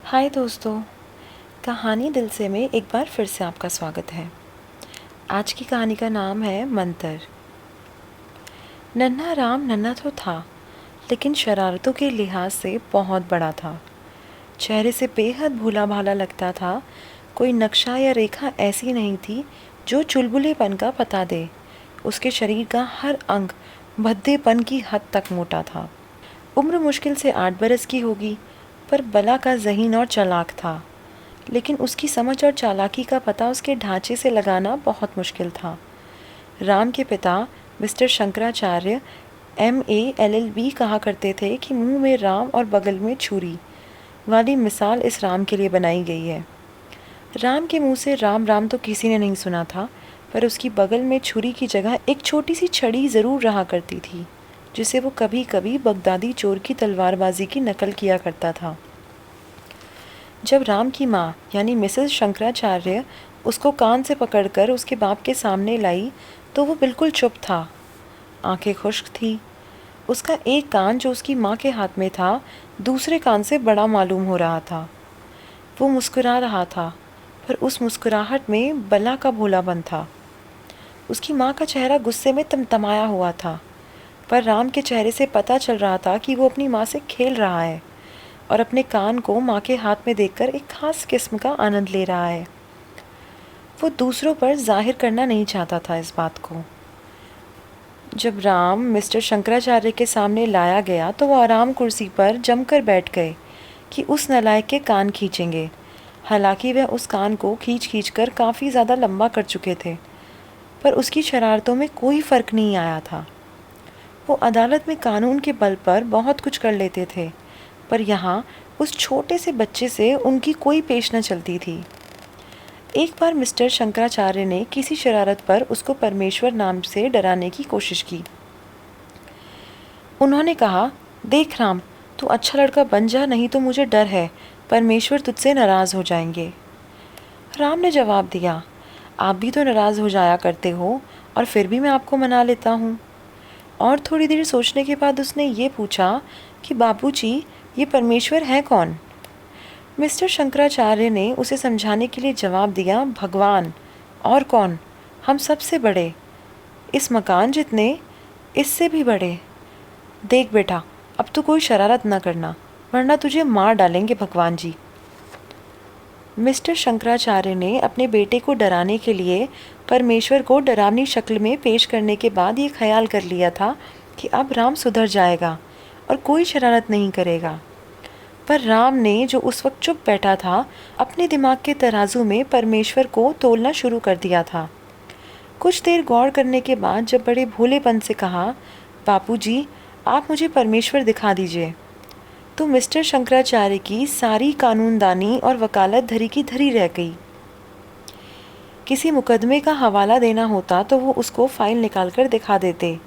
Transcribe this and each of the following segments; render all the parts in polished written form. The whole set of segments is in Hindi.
हाय दोस्तों, कहानी दिल से में एक बार फिर से आपका स्वागत है। आज की कहानी का नाम है मंतर। नन्हा राम नन्हा तो था, लेकिन शरारतों के लिहाज से बहुत बड़ा था। चेहरे से बेहद भोला भाला लगता था। कोई नक्शा या रेखा ऐसी नहीं थी जो चुलबुलेपन का पता दे। उसके शरीर का हर अंग भद्देपन की हद तक मोटा था। उम्र मुश्किल से 8 बरस की होगी, पर बला का ज़हीन और चालाक था। लेकिन उसकी समझ और चालाकी का पता उसके ढांचे से लगाना बहुत मुश्किल था। राम के पिता मिस्टर शंकराचार्य MA LLB कहा करते थे कि मुंह में राम और बगल में छुरी वाली मिसाल इस राम के लिए बनाई गई है। राम के मुंह से राम राम तो किसी ने नहीं सुना था, पर उसकी बगल में छुरी की जगह एक छोटी सी छड़ी ज़रूर रहा करती थी, जिसे वो कभी कभी बगदादी चोर की तलवारबाजी की नकल किया करता था। जब राम की माँ यानी मिसेस शंकराचार्य उसको कान से पकड़कर उसके बाप के सामने लाई, तो वो बिल्कुल चुप था। आंखें खुश्क थी। उसका एक कान जो उसकी माँ के हाथ में था, दूसरे कान से बड़ा मालूम हो रहा था। वो मुस्कुरा रहा था, पर उस मुस्कुराहट में बला का भोलापन था। उसकी माँ का चेहरा गुस्से में तमतमाया हुआ था, पर राम के चेहरे से पता चल रहा था कि वो अपनी माँ से खेल रहा है और अपने कान को माँ के हाथ में देखकर एक खास किस्म का आनंद ले रहा है। वो दूसरों पर जाहिर करना नहीं चाहता था इस बात को। जब राम मिस्टर शंकराचार्य के सामने लाया गया, तो वो आराम कुर्सी पर जमकर बैठ गए कि उस नालायक के कान खींचेंगे। हालांकि वह उस कान को खींच खींच कर काफ़ी ज़्यादा लंबा कर चुके थे, पर उसकी शरारतों में कोई फ़र्क नहीं आया था। वो अदालत में कानून के बल पर बहुत कुछ कर लेते थे, पर यहाँ उस छोटे से बच्चे से उनकी कोई पेश न चलती थी। एक बार मिस्टर शंकराचार्य ने किसी शरारत पर उसको परमेश्वर नाम से डराने की कोशिश की। उन्होंने कहा, देख राम, तू अच्छा लड़का बन जा, नहीं तो मुझे डर है परमेश्वर तुझसे नाराज़ हो जाएंगे। राम ने जवाब दिया, आप भी तो नाराज़ हो जाया करते हो, और फिर भी मैं आपको मना लेता हूँ। और थोड़ी देर सोचने के बाद उसने ये पूछा कि बापूजी, ये परमेश्वर है कौन? मिस्टर शंकराचार्य ने उसे समझाने के लिए जवाब दिया, भगवान। और कौन? हम सबसे बड़े, इस मकान जितने, इससे भी बड़े। देख बेटा, अब तो कोई शरारत न करना, वरना तुझे मार डालेंगे भगवान जी। मिस्टर शंकराचार्य ने अपने बेटे को डराने के लिए परमेश्वर को डरावनी शक्ल में पेश करने के बाद ये ख्याल कर लिया था कि अब राम सुधर जाएगा और कोई शरारत नहीं करेगा। पर राम ने, जो उस वक्त चुप बैठा था, अपने दिमाग के तराजू में परमेश्वर को तोलना शुरू कर दिया था। कुछ देर गौर करने के बाद जब बड़े भोलेपन से कहा, बापूजी, आप मुझे परमेश्वर दिखा दीजिए, तो मिस्टर शंकराचार्य की सारी कानूनदानी और वकालत धरी की धरी रह गई। किसी मुकदमे का हवाला देना होता तो वो उसको फाइल निकाल कर दिखा देते,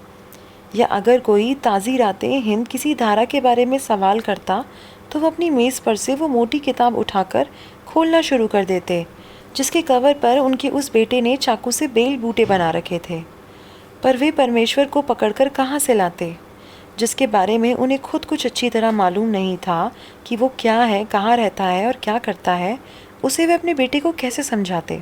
या अगर कोई ताज़ी रातें हिंद किसी धारा के बारे में सवाल करता, तो वो अपनी मेज़ पर से वो मोटी किताब उठाकर खोलना शुरू कर देते, जिसके कवर पर उनके उस बेटे ने चाकू से बेल बूटे बना रखे थे। पर वे परमेश्वर को पकड़कर कहाँ से लाते, जिसके बारे में उन्हें खुद कुछ अच्छी तरह मालूम नहीं था कि वो क्या है, कहाँ रहता है और क्या करता है। उसे वे अपने बेटे को कैसे समझाते?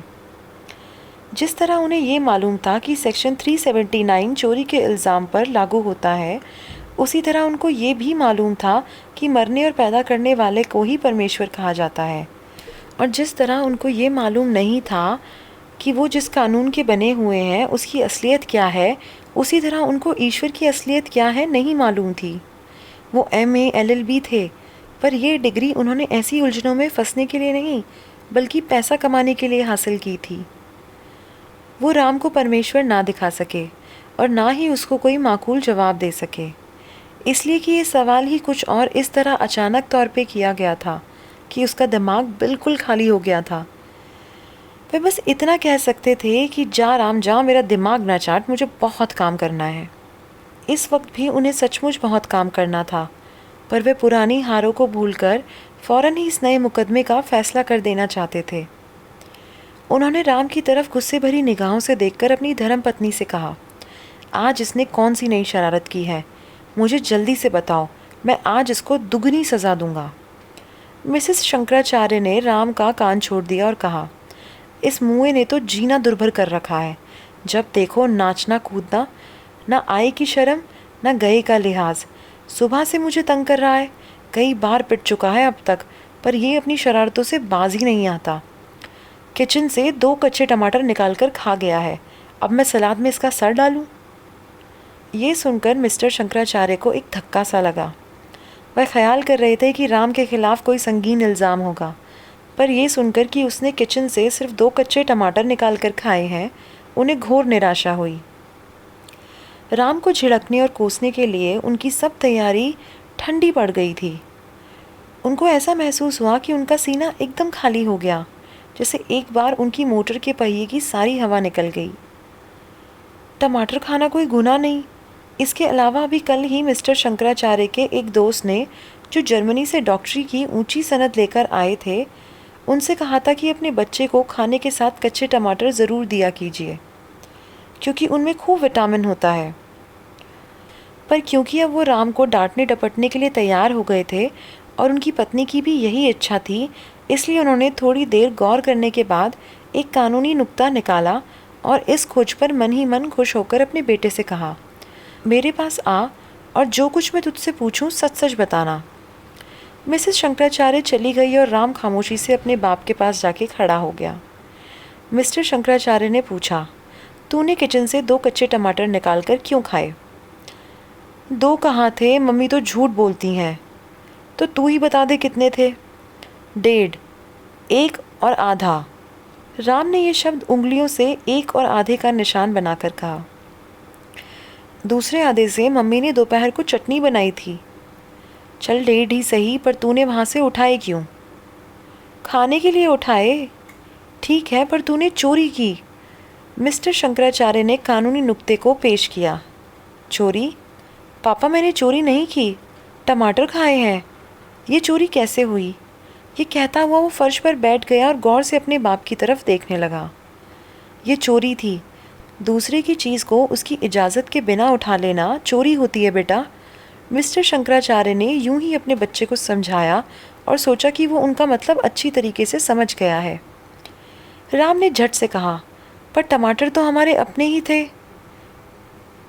जिस तरह उन्हें ये मालूम था कि सेक्शन 379 चोरी के इल्ज़ाम पर लागू होता है, उसी तरह उनको ये भी मालूम था कि मरने और पैदा करने वाले को ही परमेश्वर कहा जाता है। और जिस तरह उनको ये मालूम नहीं था कि वो जिस कानून के बने हुए हैं उसकी असलियत क्या है, उसी तरह उनको ईश्वर की असलियत क्या है नहीं मालूम थी। वो MA LLB थे, पर ये डिग्री उन्होंने ऐसी उलझनों में फंसने के लिए नहीं, बल्कि पैसा कमाने के लिए हासिल की थी। वो राम को परमेश्वर ना दिखा सके और ना ही उसको कोई माकूल जवाब दे सके, इसलिए कि ये सवाल ही कुछ और इस तरह अचानक तौर पे किया गया था कि उसका दिमाग बिल्कुल खाली हो गया था। वे बस इतना कह सकते थे कि जा राम जा, मेरा दिमाग ना चाट, मुझे बहुत काम करना है। इस वक्त भी उन्हें सचमुच बहुत काम करना था, पर वे पुरानी हारों को भूलकर फौरन ही इस नए मुकदमे का फैसला कर देना चाहते थे। उन्होंने राम की तरफ गुस्से भरी निगाहों से देखकर अपनी धर्मपत्नी से कहा, आज इसने कौन सी नई शरारत की है? मुझे जल्दी से बताओ, मैं आज इसको दुगनी सज़ा दूंगा। मिसेस शंकराचार्य ने राम का कान छोड़ दिया और कहा, इस मुए ने तो जीना दुर्भर कर रखा है। जब देखो नाचना कूदना, ना आए की शर्म ना गए का लिहाज। सुबह से मुझे तंग कर रहा है, कई बार पिट चुका है अब तक, पर ये अपनी शरारतों से बाज ही नहीं आता। किचन से 2 कच्चे टमाटर निकाल कर खा गया है, अब मैं सलाद में इसका सर डालूं? ये सुनकर मिस्टर शंकराचार्य को एक धक्का सा लगा। वह ख्याल कर रहे थे कि राम के खिलाफ कोई संगीन इल्ज़ाम होगा, पर यह सुनकर कि उसने किचन से सिर्फ 2 कच्चे टमाटर निकाल कर खाए हैं, उन्हें घोर निराशा हुई। राम को झिड़कने और कोसने के लिए उनकी सब तैयारी ठंडी पड़ गई थी। उनको ऐसा महसूस हुआ कि उनका सीना एकदम खाली हो गया, जैसे एक बार उनकी मोटर के पहिए की सारी हवा निकल गई। टमाटर खाना कोई गुनाह नहीं। इसके अलावा अभी कल ही मिस्टर शंकराचार्य के एक दोस्त ने, जो जर्मनी से डॉक्टरी की ऊंची सनद लेकर आए थे, उनसे कहा था कि अपने बच्चे को खाने के साथ कच्चे टमाटर ज़रूर दिया कीजिए, क्योंकि उनमें खूब विटामिन होता है। पर क्योंकि अब वो राम को डांटने डपटने के लिए तैयार हो गए थे और उनकी पत्नी की भी यही इच्छा थी, इसलिए उन्होंने थोड़ी देर गौर करने के बाद एक कानूनी नुक्ता निकाला और इस खोज पर मन ही मन खुश होकर अपने बेटे से कहा, मेरे पास आ और जो कुछ मैं तुझसे पूछूं सच सच बताना। मिसेस शंकराचार्य चली गई और राम खामोशी से अपने बाप के पास जाके खड़ा हो गया। मिस्टर शंकराचार्य ने पूछा, तूने किचन से 2 कच्चे टमाटर निकाल कर क्यों खाए? 2 कहाँ थे, मम्मी तो झूठ बोलती हैं। तो तू ही बता दे कितने थे। 1.5, 1 और आधा। राम ने ये शब्द उंगलियों से 1 और आधे का निशान बनाकर कहा। दूसरे आधे से मम्मी ने दोपहर को चटनी बनाई थी। चल 1.5 ही सही, पर तूने वहाँ से उठाए क्यों? खाने के लिए उठाए। ठीक है, पर तूने चोरी की। मिस्टर शंकराचार्य ने कानूनी नुक्ते को पेश किया। चोरी? पापा मैंने चोरी नहीं की, टमाटर खाए हैं। ये चोरी कैसे हुई? ये कहता हुआ वो फर्श पर बैठ गया और गौर से अपने बाप की तरफ देखने लगा। ये चोरी थी। दूसरे की चीज़ को उसकी इजाज़त के बिना उठा लेना चोरी होती है बेटा। मिस्टर शंकराचार्य ने यूं ही अपने बच्चे को समझाया और सोचा कि वो उनका मतलब अच्छी तरीके से समझ गया है। राम ने झट से कहा, पर टमाटर तो हमारे अपने ही थे।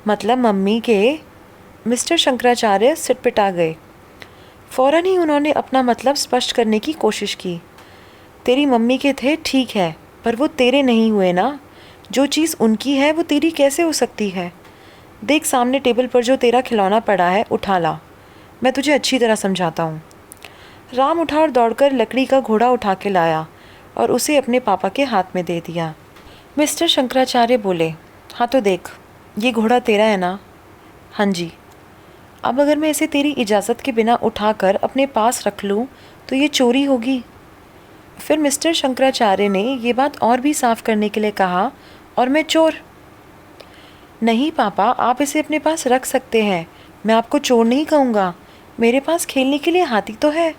मतलब मम्मी के? मिस्टर शंकराचार्य सिटपिटा गए। फ़ौरन ही उन्होंने अपना मतलब स्पष्ट करने की कोशिश की। तेरी मम्मी के थे ठीक है, पर वो तेरे नहीं हुए ना। जो चीज़ उनकी है वो तेरी कैसे हो सकती है? देख सामने टेबल पर जो तेरा खिलौना पड़ा है, उठा ला, मैं तुझे अच्छी तरह समझाता हूँ। राम उठा और दौड़कर लकड़ी का घोड़ा उठा के लाया और उसे अपने पापा के हाथ में दे दिया। मिस्टर शंकराचार्य बोले, हाँ तो देख, ये घोड़ा तेरा है ना? हाँ जी। अब अगर मैं इसे तेरी इजाज़त के बिना उठाकर अपने पास रख लूँ तो ये चोरी होगी। फिर मिस्टर शंकराचार्य ने ये बात और भी साफ करने के लिए कहा, और मैं चोर? नहीं पापा, आप इसे अपने पास रख सकते हैं, मैं आपको चोर नहीं कहूँगा। मेरे पास खेलने के लिए हाथी तो है।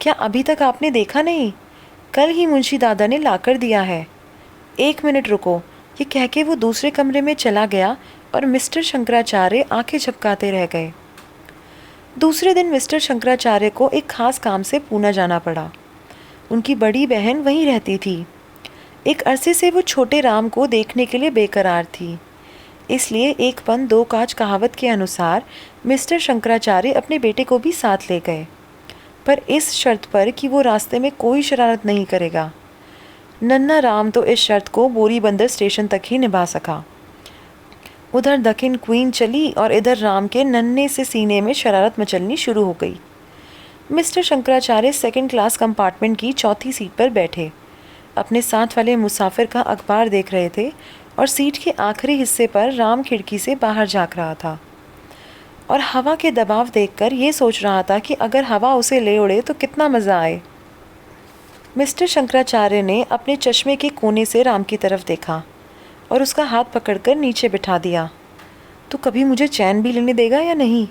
क्या अभी तक आपने देखा नहीं? कल ही मुंशी दादा ने लाकर दिया है। 1 मिनट रुको, ये कह के वो दूसरे कमरे में चला गया और मिस्टर शंकराचार्य आंखें झपकाते रह गए। दूसरे दिन मिस्टर शंकराचार्य को एक खास काम से पूना जाना पड़ा। उनकी बड़ी बहन वहीं रहती थी। एक अरसे से वो छोटे राम को देखने के लिए बेकरार थी, इसलिए एक पन दो काज कहावत के अनुसार मिस्टर शंकराचार्य अपने बेटे को भी साथ ले गए, पर इस शर्त पर कि वो रास्ते में कोई शरारत नहीं करेगा। नन्ना राम तो इस शर्त को बोरी बंदर स्टेशन तक ही निभा सका। उधर दक्षिण क्वीन चली और इधर राम के नन्हे से सीने में शरारत मचलनी शुरू हो गई। Mister Shankaracharya 2nd class compartment की 4थी सीट पर बैठे अपने साथ वाले मुसाफिर का अखबार देख रहे थे और सीट के आखिरी हिस्से पर राम खिड़की से बाहर झाँक रहा था और हवा के दबाव देखकर ये सोच रहा था कि अगर हवा उसे ले उड़े तो कितना मज़ा आए। मिस्टर शंकराचार्य ने अपने चश्मे के कोने से राम की तरफ देखा और उसका हाथ पकड़कर नीचे बिठा दिया। तो कभी मुझे चैन भी लेने देगा या नहीं?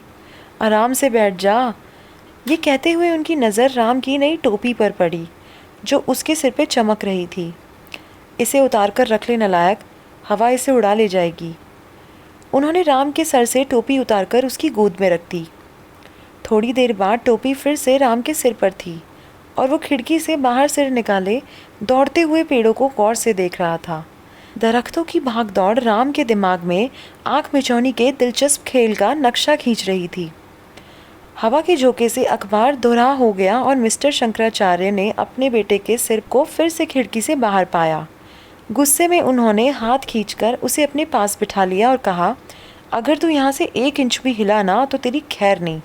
आराम से बैठ जा। ये कहते हुए उनकी नज़र राम की नई टोपी पर पड़ी जो उसके सिर पे चमक रही थी। इसे उतार कर रख ले नालायक, हवा इसे उड़ा ले जाएगी। उन्होंने राम के सर से टोपी उतारकर उसकी गोद में रख दी। थोड़ी देर बाद टोपी फिर से राम के सिर पर थी और वो खिड़की से बाहर सिर निकाले दौड़ते हुए पेड़ों को गौर से देख रहा था। दरख्तों की भागदौड़ राम के दिमाग में आंख मिचौनी के दिलचस्प खेल का नक्शा खींच रही थी। हवा के झोंके से अखबार दोहरा हो गया और मिस्टर शंकराचार्य ने अपने बेटे के सिर को फिर से खिड़की से बाहर पाया। गुस्से में उन्होंने हाथ खींचकर उसे अपने पास बिठा लिया और कहा, अगर तू यहाँ से 1 इंच भी हिला ना तो तेरी खैर नहीं।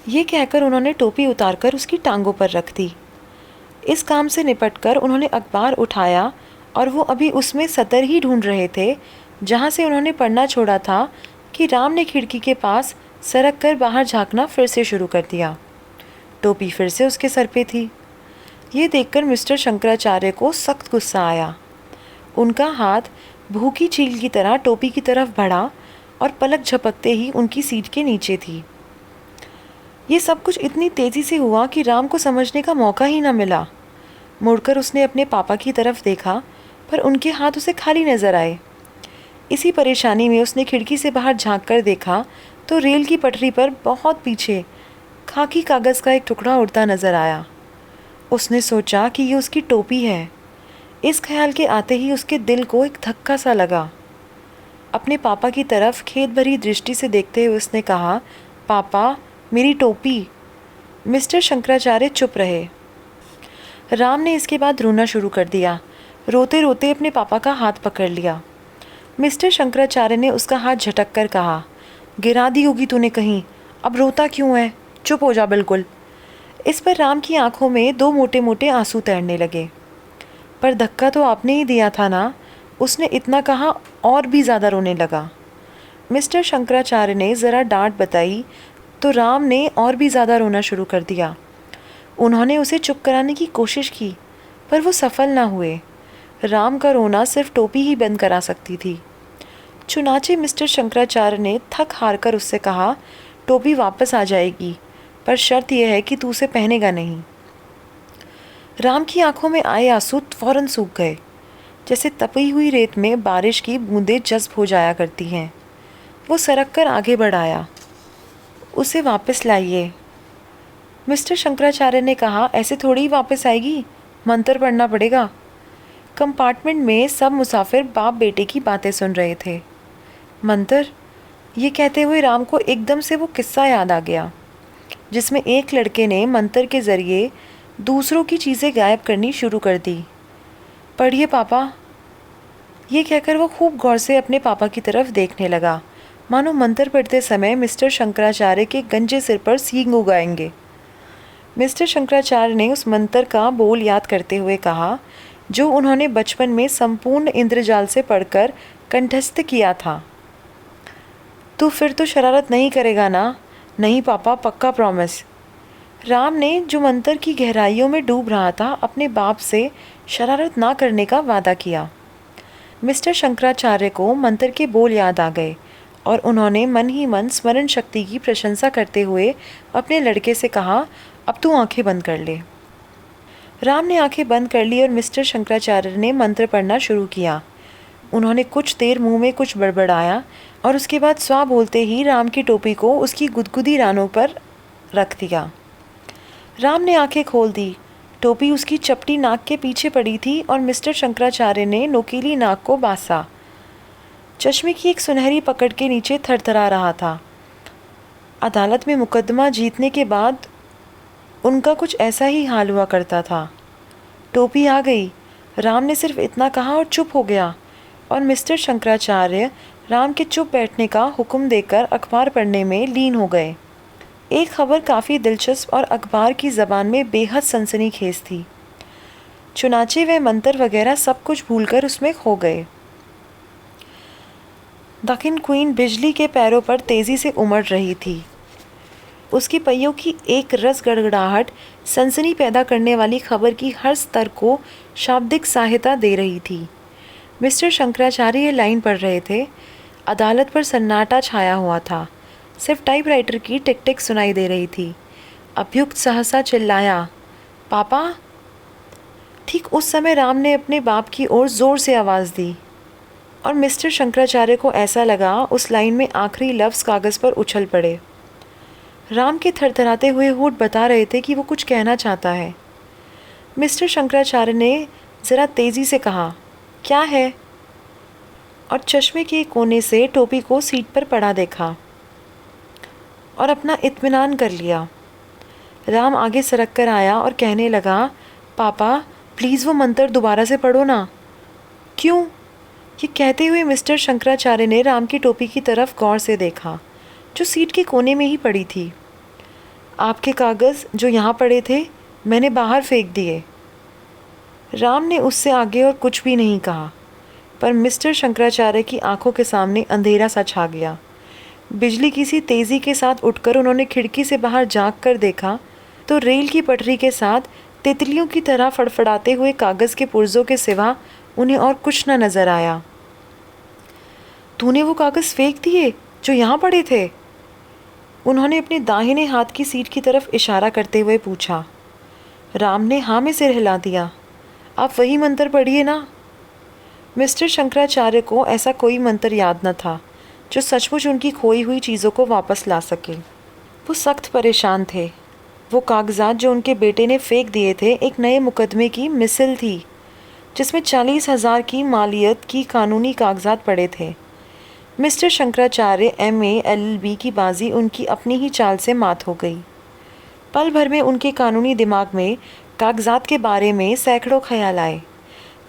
ये कहकर उन्होंने टोपी उतारकर उसकी टांगों पर रख दी। इस काम से निपटकर उन्होंने अखबार उठाया और वो अभी उसमें सतर ही ढूंढ रहे थे जहाँ से उन्होंने पढ़ना छोड़ा था कि राम ने खिड़की के पास सरक कर बाहर झांकना फिर से शुरू कर दिया। टोपी फिर से उसके सर पे थी। ये देखकर मिस्टर शंकराचार्य को सख्त गुस्सा आया। उनका हाथ भूखी चील की तरह टोपी की तरफ बढ़ा और पलक झपकते ही उनकी सीट के नीचे थी। ये सब कुछ इतनी तेज़ी से हुआ कि राम को समझने का मौका ही न मिला। मुड़कर उसने अपने पापा की तरफ देखा पर उनके हाथ उसे खाली नजर आए। इसी परेशानी में उसने खिड़की से बाहर झांक कर देखा तो रेल की पटरी पर बहुत पीछे खाकी कागज़ का एक टुकड़ा उड़ता नजर आया। उसने सोचा कि ये उसकी टोपी है। इस ख्याल के आते ही उसके दिल को एक धक्का सा लगा। अपने पापा की तरफ खेद भरी दृष्टि से देखते हुए उसने कहा, पापा, मेरी टोपी। मिस्टर शंकराचार्य चुप रहे। राम ने इसके बाद रोना शुरू कर दिया। रोते रोते अपने पापा का हाथ पकड़ लिया। मिस्टर शंकराचार्य ने उसका हाथ झटक कर कहा, गिरा दी होगी तूने कहीं, अब रोता क्यों है, चुप हो जा बिल्कुल। इस पर राम की आंखों में 2 मोटे मोटे आंसू तैरने लगे। पर धक्का तो आपने ही दिया था ना, उसने इतना कहा और भी ज़्यादा रोने लगा। मिस्टर शंकराचार्य ने ज़रा डांट बताई तो राम ने और भी ज़्यादा रोना शुरू कर दिया। उन्होंने उसे चुप कराने की कोशिश की पर वो सफल ना हुए। राम का रोना सिर्फ टोपी ही बंद करा सकती थी। चुनाचे मिस्टर शंकराचार्य ने थक हार कर उससे कहा, टोपी वापस आ जाएगी पर शर्त यह है कि तू उसे पहनेगा नहीं। राम की आंखों में आए आंसू फौरन सूख गए, जैसे तपी हुई रेत में बारिश की बूंदें जज्ब हो जाया करती हैं। वो सरक कर आगे बढ़ आया। उसे वापस लाइए। मिस्टर शंकराचार्य ने कहा, ऐसे थोड़ी ही वापस आएगी, मंत्र पढ़ना पड़ेगा। कंपार्टमेंट में सब मुसाफिर बाप बेटे की बातें सुन रहे थे। मंत्र? ये कहते हुए राम को एकदम से वो किस्सा याद आ गया जिसमें एक लड़के ने मंत्र के ज़रिए दूसरों की चीज़ें गायब करनी शुरू कर दी। पढ़िए पापा। ये कहकर वो खूब गौर से अपने पापा की तरफ देखने लगा, मानो मंत्र पढ़ते समय मिस्टर शंकराचार्य के गंजे सिर पर सींग उगाएंगे। मिस्टर शंकराचार्य ने उस मंत्र का बोल याद करते हुए कहा जो उन्होंने बचपन में संपूर्ण इंद्रजाल से पढ़कर कंठस्थ किया था। तू फिर तो शरारत नहीं करेगा ना? नहीं पापा, पक्का प्रॉमिस। राम ने जो मंत्र की गहराइयों में डूब रहा था अपने बाप से शरारत ना करने का वादा किया। मिस्टर शंकराचार्य को मंत्र के बोल याद आ गए और उन्होंने मन ही मन स्मरण शक्ति की प्रशंसा करते हुए अपने लड़के से कहा, अब तू आंखें बंद कर ले। राम ने आंखें बंद कर ली और मिस्टर शंकराचार्य ने मंत्र पढ़ना शुरू किया। उन्होंने कुछ देर मुंह में कुछ बड़बड़ाया और उसके बाद स्वा बोलते ही राम की टोपी को उसकी गुदगुदी रानों पर रख दिया। राम ने आंखें खोल दी। टोपी उसकी चपटी नाक के पीछे पड़ी थी और मिस्टर शंकराचार्य ने नोकीली नाक को बासा। चश्मे की एक सुनहरी पकड़ के नीचे थरथरा रहा था। अदालत में मुकदमा जीतने के बाद उनका कुछ ऐसा ही हाल हुआ करता था। टोपी आ गई। राम ने सिर्फ इतना कहा और चुप हो गया और मिस्टर शंकराचार्य राम के चुप बैठने का हुक्म देकर अखबार पढ़ने में लीन हो गए। एक खबर काफ़ी दिलचस्प और अखबार की ज़बान में बेहद सनसनीखेज थी। चुनाचे व मंत्र वगैरह सब कुछ भूलकर उसमें खो गए। दक्षिण क्वीन बिजली के पैरों पर तेज़ी से उमड़ रही थी। उसकी पहियों की एक रस गड़गड़ाहट सनसनी पैदा करने वाली खबर की हर स्तर को शाब्दिक सहायता दे रही थी। मिस्टर शंकराचार्य ये लाइन पढ़ रहे थे। अदालत पर सन्नाटा छाया हुआ था। सिर्फ टाइपराइटर की टिक टिक सुनाई दे रही थी। अभियुक्त सहसा चिल्लाया, पापा। ठीक उस समय राम ने अपने बाप की ओर ज़ोर से आवाज़ दी और मिस्टर शंकराचार्य को ऐसा लगा उस लाइन में आखिरी लफ्ज़ कागज़ पर उछल पड़े। राम के थरथराते हुए होंठ बता रहे थे कि वो कुछ कहना चाहता है। मिस्टर शंकराचार्य ने ज़रा तेज़ी से कहा, क्या है? और चश्मे के कोने से टोपी को सीट पर पड़ा देखा और अपना इत्मीनान कर लिया। राम आगे सरक कर आया और कहने लगा, पापा प्लीज़ वो मंत्र दोबारा से पढ़ो ना। क्यों? ये कहते हुए मिस्टर शंकराचार्य ने राम की टोपी की तरफ गौर से देखा, जो सीट के कोने में ही पड़ी थी। आपके कागज़ जो यहाँ पड़े थे मैंने बाहर फेंक दिए। राम ने उससे आगे और कुछ भी नहीं कहा, पर मिस्टर शंकराचार्य की आंखों के सामने अंधेरा सा छा गया। बिजली की सी तेज़ी के साथ उठकर उन्होंने खिड़की से बाहर झांक कर देखा तो रेल की पटरी के साथ तितलियों की तरह फड़फड़ाते हुए कागज़ के पुर्जों के सिवा उन्हें और कुछ न नज़र आया। तूने वो कागज़ फेंक दिए जो यहाँ पड़े थे? उन्होंने अपने दाहिने हाथ की सीट की तरफ इशारा करते हुए पूछा। राम ने हाँ में सिर हिला दिया। आप वही मंत्र पढ़िए ना। मिस्टर शंकराचार्य को ऐसा कोई मंत्र याद न था जो सचमुच उनकी खोई हुई चीज़ों को वापस ला सके। वो सख्त परेशान थे। वो कागजात जो उनके बेटे ने फेंक दिए थे एक नए मुकदमे की मिसल थी, जिसमें 40,000 की मालियत की कानूनी कागजात पड़े थे। मिस्टर शंकराचार्य MA LLB की बाजी उनकी अपनी ही चाल से मात हो गई। पल भर में उनके कानूनी दिमाग में कागजात के बारे में सैकड़ों ख्याल आए।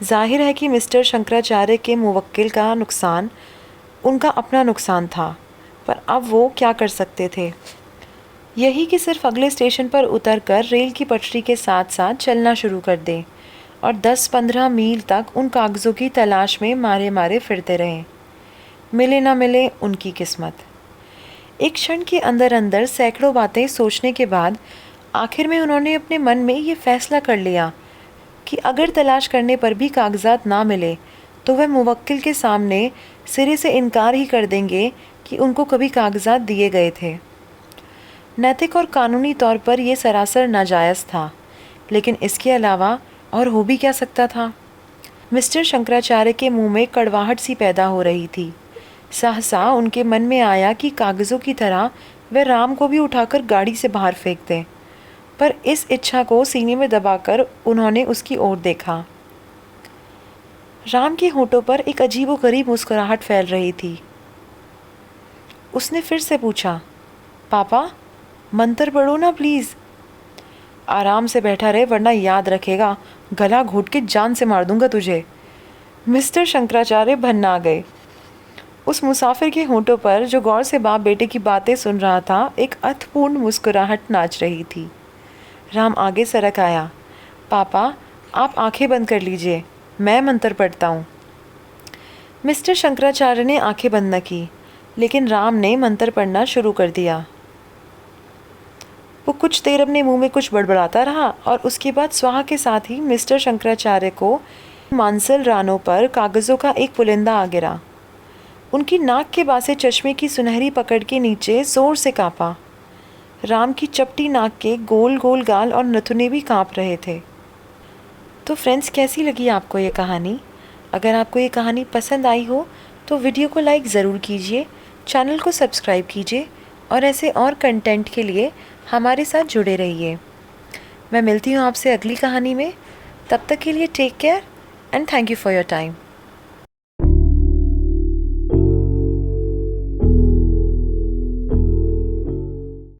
जाहिर है कि मिस्टर शंकराचार्य के मुवक्किल का नुकसान उनका अपना नुकसान था, पर अब वो क्या कर सकते थे? यही कि सिर्फ अगले स्टेशन पर उतरकर रेल की पटरी के साथ साथ चलना शुरू कर दें और 10-15 मील तक उन कागज़ों की तलाश में मारे मारे फिरते रहें। मिले ना मिले उनकी किस्मत। एक क्षण के अंदर अंदर सैकड़ों बातें सोचने के बाद आखिर में उन्होंने अपने मन में ये फैसला कर लिया कि अगर तलाश करने पर भी कागजात ना मिले तो वह मुवक्किल के सामने सिरे से इनकार ही कर देंगे कि उनको कभी कागजात दिए गए थे। नैतिक और कानूनी तौर पर यह सरासर नाजायज़ था, लेकिन इसके अलावा और हो भी क्या सकता था? मिस्टर शंकराचार्य के मुंह में कड़वाहट सी पैदा हो रही थी। सहसा उनके मन में आया कि कागज़ों की तरह वह राम को भी उठाकर गाड़ी से बाहर फेंक दें, पर इस इच्छा को सीने में दबाकर उन्होंने उसकी ओर देखा। राम के होठों पर एक अजीबोगरीब मुस्कुराहट फैल रही थी। उसने फिर से पूछा, पापा मंत्र पढ़ो ना प्लीज़। आराम से बैठा रहे वरना याद रखेगा गला घोट के जान से मार दूंगा तुझे। मिस्टर शंकराचार्य भन्ना गए। उस मुसाफिर के होठों पर जो गौर से बाप बेटे की बातें सुन रहा था एक अर्थपूर्ण मुस्कुराहट नाच रही थी। राम आगे सरक आया। पापा आप आंखें बंद कर लीजिए, मैं मंत्र पढ़ता हूँ। मिस्टर शंकराचार्य ने आंखें बंद न की, लेकिन राम ने मंत्र पढ़ना शुरू कर दिया। वो कुछ देर अपने मुंह में कुछ बड़बड़ाता रहा और उसके बाद स्वाहा के साथ ही मिस्टर शंकराचार्य को मांसल रानों पर कागज़ों का एक पुलिंदा आ गिरा। उनकी नाक के बासे चश्मे की सुनहरी पकड़ के नीचे ज़ोर से काँपा। राम की चपटी नाक के गोल गोल गाल और नथुने भी काँप रहे थे। तो फ्रेंड्स, कैसी लगी आपको ये कहानी? अगर आपको ये कहानी पसंद आई हो तो वीडियो को लाइक ज़रूर कीजिए, चैनल को सब्सक्राइब कीजिए और ऐसे और कंटेंट के लिए हमारे साथ जुड़े रहिए। मैं मिलती हूँ आपसे अगली कहानी में। तब तक के लिए take care and thank you for your time.